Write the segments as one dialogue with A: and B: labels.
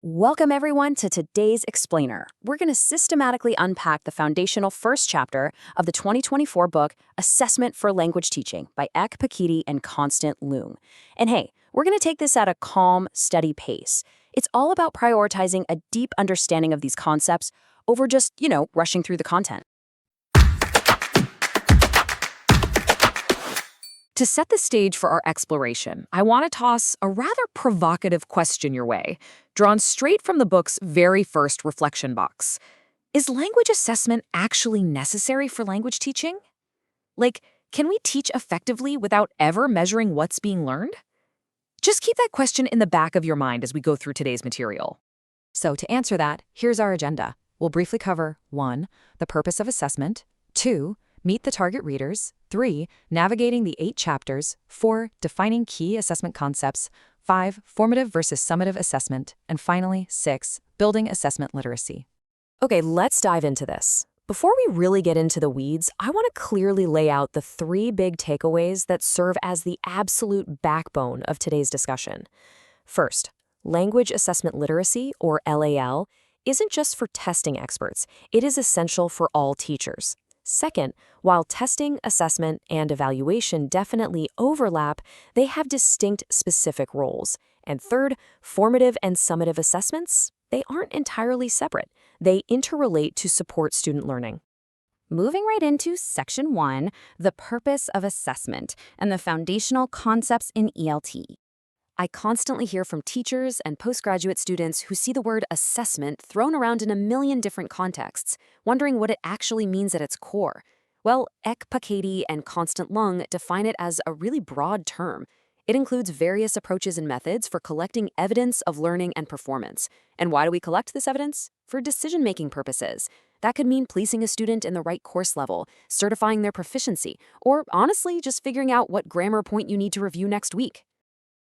A: Welcome everyone to today's Explainer. We're going to systematically unpack the foundational first chapter of the 2024 book, Assessment for Language Teaching by Phakiti and Leung. And hey, we're going to take this at a calm, steady pace. It's all about prioritizing a deep understanding of these concepts over just, rushing through the content. To set the stage for our exploration, I want to toss a rather provocative question your way, drawn straight from the book's very first reflection box. Is language assessment actually necessary for language teaching? Can we teach effectively without ever measuring what's being learned? Just keep that question in the back of your mind as we go through today's material. So to answer that, here's our agenda. We'll briefly cover 1. The purpose of assessment, 2. Meet the target readers, 3. Navigating the 8 chapters, 4. Defining key assessment concepts, 5. Formative versus summative assessment, and finally, 6. Building assessment literacy. Okay, let's dive into this. Before we really get into the weeds, I want to clearly lay out the 3 big takeaways that serve as the absolute backbone of today's discussion. First, language assessment literacy, or LAL, isn't just for testing experts. It is essential for all teachers. Second, while testing, assessment, and evaluation definitely overlap, they have distinct specific roles. And third, formative and summative assessments, they aren't entirely separate. They interrelate to support student learning. Moving right into Section 1, the purpose of assessment and the foundational concepts in ELT. I constantly hear from teachers and postgraduate students who see the word assessment thrown around in a million different contexts, wondering what it actually means at its core. Well, Phakiti and Leung define it as a really broad term. It includes various approaches and methods for collecting evidence of learning and performance. And why do we collect this evidence? For decision-making purposes. That could mean placing a student in the right course level, certifying their proficiency, or honestly, just figuring out what grammar point you need to review next week.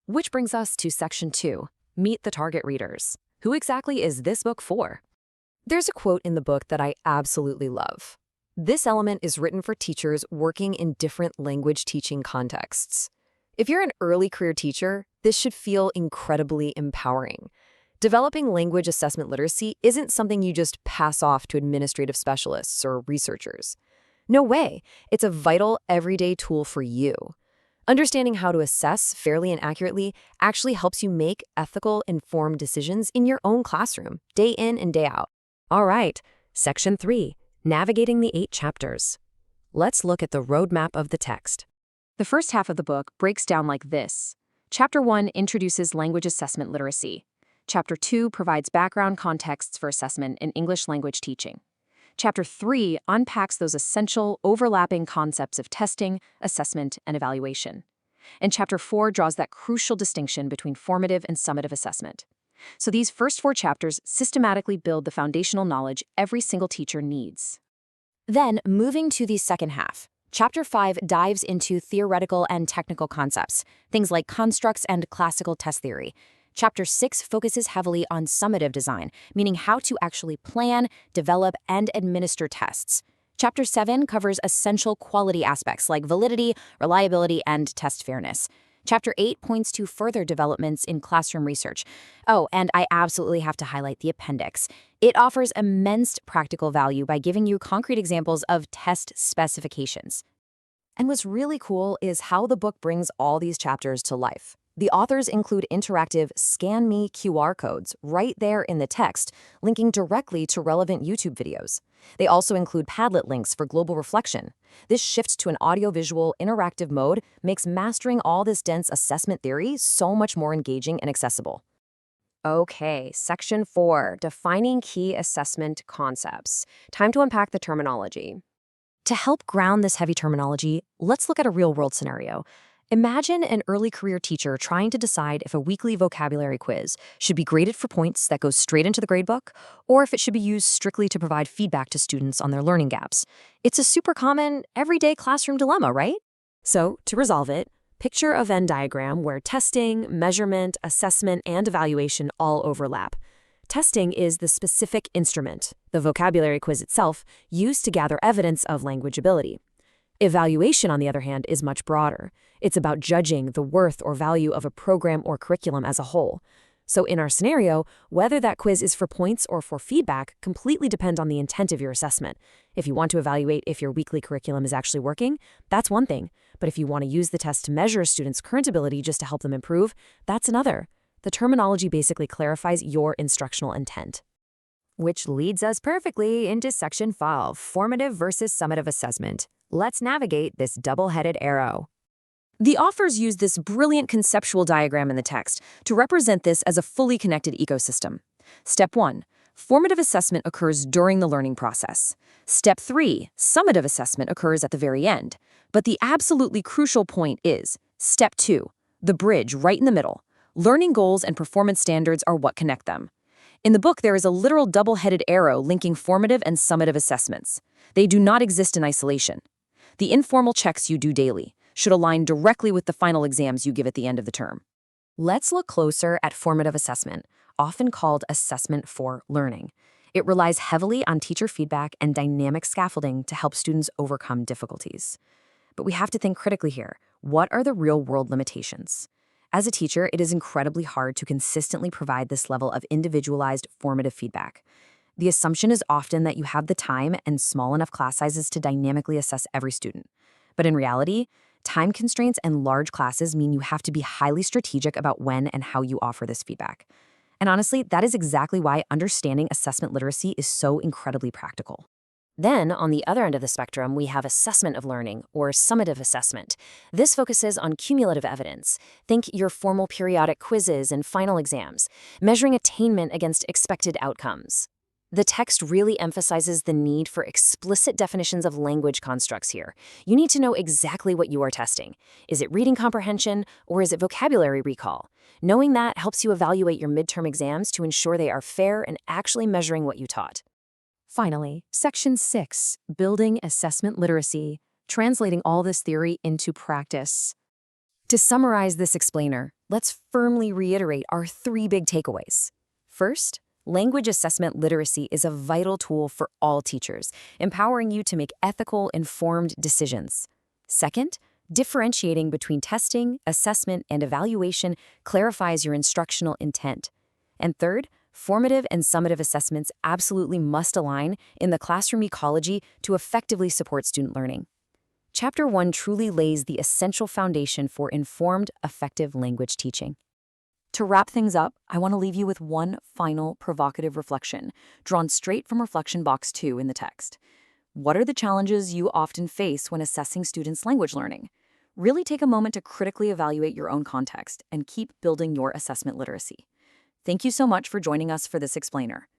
A: Which brings us to Section 2, Meet the Target Readers. Who exactly is this book for? There's a quote in the book that I absolutely love. This element is written for teachers working in different language teaching contexts. If you're an early career teacher, this should feel incredibly empowering. Developing language assessment literacy isn't something you just pass off to administrative specialists or researchers. No way, it's a vital, everyday tool for you. Understanding how to assess fairly and accurately actually helps you make ethical, informed decisions in your own classroom, day in and day out. All right, Section 3, Navigating the 8 chapters. Let's look at the roadmap of the text. The first half of the book breaks down like this. Chapter 1 introduces language assessment literacy. Chapter 2 provides background contexts for assessment in English language teaching. Chapter 3 unpacks those essential, overlapping concepts of testing, assessment, and evaluation. And Chapter 4 draws that crucial distinction between formative and summative assessment. So these first 4 chapters systematically build the foundational knowledge every single teacher needs. Then, moving to the second half, Chapter 5 dives into theoretical and technical concepts, things like constructs and classical test theory. Chapter 6 focuses heavily on summative design, meaning how to actually plan, develop, and administer tests. Chapter 7 covers essential quality aspects like validity, reliability, and test fairness. Chapter 8 points to further developments in classroom research. Oh, and I absolutely have to highlight the appendix. It offers immense practical value by giving you concrete examples of test specifications. And what's really cool is how the book brings all these chapters to life. The authors include interactive Scan Me QR codes right there in the text, linking directly to relevant YouTube videos. They also include Padlet links for global reflection. This shift to an audiovisual, interactive mode makes mastering all this dense assessment theory so much more engaging and accessible. Okay, Section 4, Defining Key Assessment Concepts. Time to unpack the terminology. To help ground this heavy terminology, let's look at a real-world scenario. Imagine an early career teacher trying to decide if a weekly vocabulary quiz should be graded for points that go straight into the gradebook, or if it should be used strictly to provide feedback to students on their learning gaps. It's a super common, everyday classroom dilemma, right? So, to resolve it, picture a Venn diagram where testing, measurement, assessment, and evaluation all overlap. Testing is the specific instrument, the vocabulary quiz itself, used to gather evidence of language ability. Evaluation, on the other hand, is much broader. It's about judging the worth or value of a program or curriculum as a whole.
B: So in our scenario, whether that quiz is for points or for feedback completely depends on the intent of your assessment. If you want to evaluate if your weekly curriculum is actually working, that's one thing. But if you want to use the test to measure a student's current ability just to help them improve, that's another. The terminology basically clarifies your instructional intent.
C: Which leads us perfectly into Section 5, Formative versus Summative Assessment. Let's navigate this double-headed arrow.
A: The authors use this brilliant conceptual diagram in the text to represent this as a fully connected ecosystem. Step 1. Formative assessment occurs during the learning process. Step 3. Summative assessment occurs at the very end. But the absolutely crucial point is Step 2. The bridge right in the middle. Learning goals and performance standards are what connect them. In the book, there is a literal double-headed arrow linking formative and summative assessments. They do not exist in isolation. The informal checks you do daily should align directly with the final exams you give at the end of the term.
B: Let's look closer at formative assessment, often called assessment for learning. It relies heavily on teacher feedback and dynamic scaffolding to help students overcome difficulties. But we have to think critically here. What are the real-world limitations? As a teacher, it is incredibly hard to consistently provide this level of individualized formative feedback. The assumption is often that you have the time and small enough class sizes to dynamically assess every student. But in reality, time constraints and large classes mean you have to be highly strategic about when and how you offer this feedback. And honestly, that is exactly why understanding assessment literacy is so incredibly practical. Then, on the other end of the spectrum, we have assessment of learning, or summative assessment. This focuses on cumulative evidence. Think your formal periodic quizzes and final exams, measuring attainment against expected outcomes. The text really emphasizes the need for explicit definitions of language constructs here. You need to know exactly what you are testing. Is it reading comprehension, or is it vocabulary recall? Knowing that helps you evaluate your midterm exams to ensure they are fair and actually measuring what you taught. Finally, Section 6, Building Assessment Literacy, translating all this theory into practice. To summarize this explainer, let's firmly reiterate our 3 big takeaways. First, language assessment literacy is a vital tool for all teachers, empowering you to make ethical, informed decisions. Second, differentiating between testing, assessment, and evaluation clarifies your instructional intent. And third, formative and summative assessments absolutely must align in the classroom ecology to effectively support student learning. Chapter 1 truly lays the essential foundation for informed, effective language teaching. To wrap things up, I want to leave you with one final provocative reflection, drawn straight from Reflection Box 2 in the text. What are the challenges you often face when assessing students' language learning? Really take a moment to critically evaluate your own context and keep building your assessment literacy. Thank you so much for joining us for this explainer.